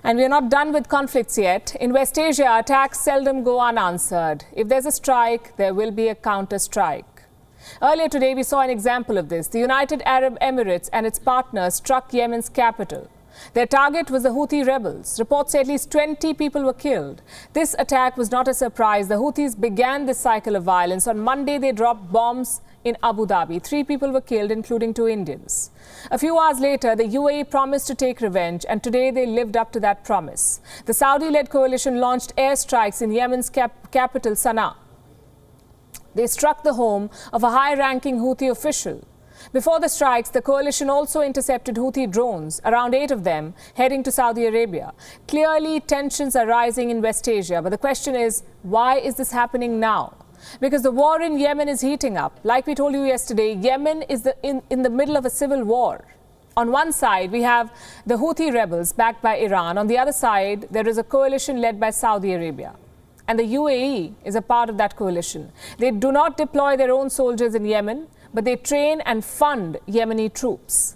And we are not done with conflicts yet. In West Asia, attacks seldom go unanswered. If there's a strike, there will be a counter-strike. Earlier today, we saw an example of this. The United Arab Emirates and its partners struck Yemen's capital. Their target was the Houthi rebels. Reports say at least 20 people were killed. This attack was not a surprise. The Houthis began this cycle of violence. On Monday, they dropped bombs in Abu Dhabi. 3 people were killed, including 2 Indians. A few hours later, the UAE promised to take revenge, and today they lived up to that promise. The Saudi-led coalition launched airstrikes in Yemen's capital, Sana'a. They struck the home of a high-ranking Houthi official. Before the strikes, the coalition also intercepted Houthi drones, around 8 of them, heading to Saudi Arabia. Clearly, tensions are rising in West Asia. But the question is, why is this happening now? Because the war in Yemen is heating up. Like we told you yesterday, Yemen is in the middle of a civil war. On one side, we have the Houthi rebels backed by Iran. On the other side, there is a coalition led by Saudi Arabia. And the UAE is a part of that coalition. They do not deploy their own soldiers in Yemen, but they train and fund Yemeni troops.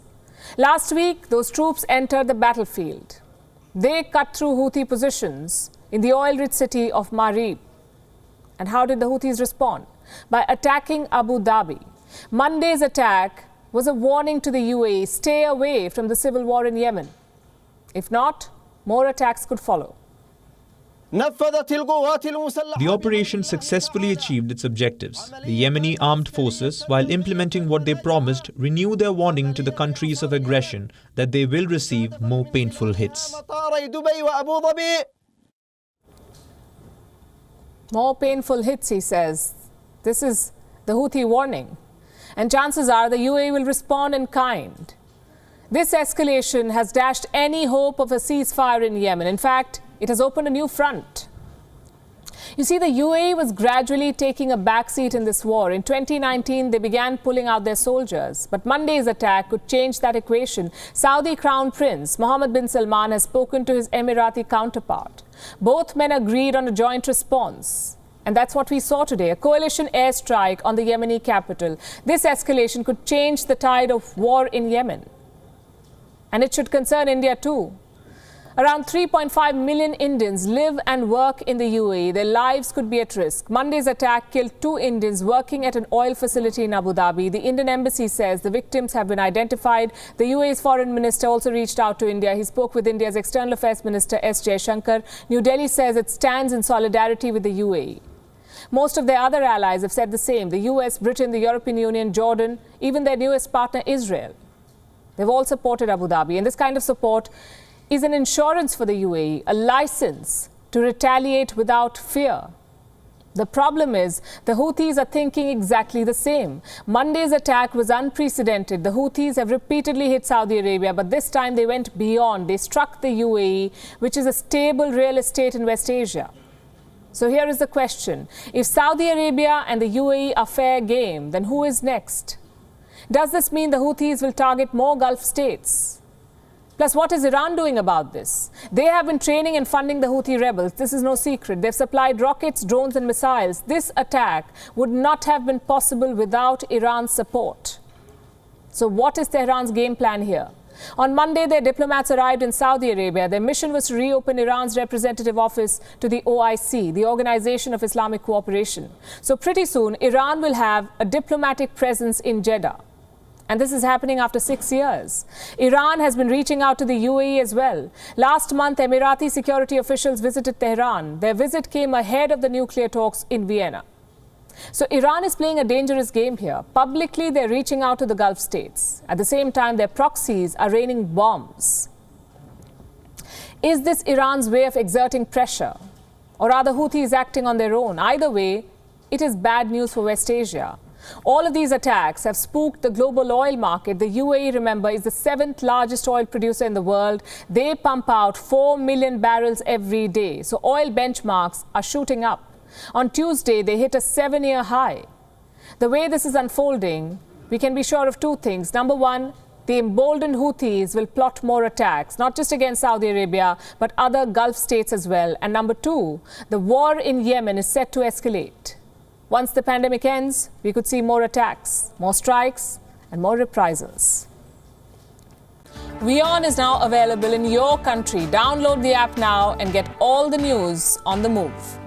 Last week, those troops entered the battlefield. They cut through Houthi positions in the oil-rich city of Marib. And how did the Houthis respond? By attacking Abu Dhabi. Monday's attack was a warning to the UAE, stay away from the civil war in Yemen. If not, more attacks could follow. The operation successfully achieved its objectives. The Yemeni armed forces, while implementing what they promised, renew their warning to the countries of aggression that they will receive more painful hits. More painful hits, he says. This is the Houthi warning. And chances are the UAE will respond in kind. This escalation has dashed any hope of a ceasefire in Yemen. In fact, it has opened a new front. You see, the UAE was gradually taking a backseat in this war. In 2019, they began pulling out their soldiers. But Monday's attack could change that equation. Saudi Crown Prince Mohammed bin Salman has spoken to his Emirati counterpart. Both men agreed on a joint response. And that's what we saw today, a coalition airstrike on the Yemeni capital. This escalation could change the tide of war in Yemen. And it should concern India too. Around 3.5 million Indians live and work in the UAE. Their lives could be at risk. Monday's attack killed 2 Indians working at an oil facility in Abu Dhabi. The Indian embassy says the victims have been identified. The UAE's foreign minister also reached out to India. He spoke with India's external affairs minister S. Jaishankar. New Delhi says it stands in solidarity with the UAE. Most of their other allies have said the same. The US, Britain, the European Union, Jordan, even their newest partner Israel. They've all supported Abu Dhabi. And this kind of support is an insurance for the UAE, a license to retaliate without fear. The problem is the Houthis are thinking exactly the same. Monday's attack was unprecedented. The Houthis have repeatedly hit Saudi Arabia, but this time they went beyond. They struck the UAE, which is a stable real estate in West Asia. So here is the question. If Saudi Arabia and the UAE are fair game, then who is next? Does this mean the Houthis will target more Gulf states? Plus, what is Iran doing about this? They have been training and funding the Houthi rebels. This is no secret. They've supplied rockets, drones and missiles. This attack would not have been possible without Iran's support. So what is Tehran's game plan here? On Monday, their diplomats arrived in Saudi Arabia. Their mission was to reopen Iran's representative office to the OIC, the Organization of Islamic Cooperation. So pretty soon, Iran will have a diplomatic presence in Jeddah. And this is happening after 6 years. Iran has been reaching out to the UAE as well. Last month, Emirati security officials visited Tehran. Their visit came ahead of the nuclear talks in Vienna. So Iran is playing a dangerous game here. Publicly, they're reaching out to the Gulf states. At the same time, their proxies are raining bombs. Is this Iran's way of exerting pressure? Or are the Houthis acting on their own? Either way, it is bad news for West Asia. All of these attacks have spooked the global oil market. The UAE, remember, is the 7th largest oil producer in the world. They pump out 4 million barrels every day. So oil benchmarks are shooting up. On Tuesday, they hit a 7-year high. The way this is unfolding, we can be sure of 2 things. Number one, the emboldened Houthis will plot more attacks, not just against Saudi Arabia, but other Gulf states as well. And number 2, the war in Yemen is set to escalate. Once the pandemic ends, we could see more attacks, more strikes, and more reprisals. WION is now available in your country. Download the app now and get all the news on the move.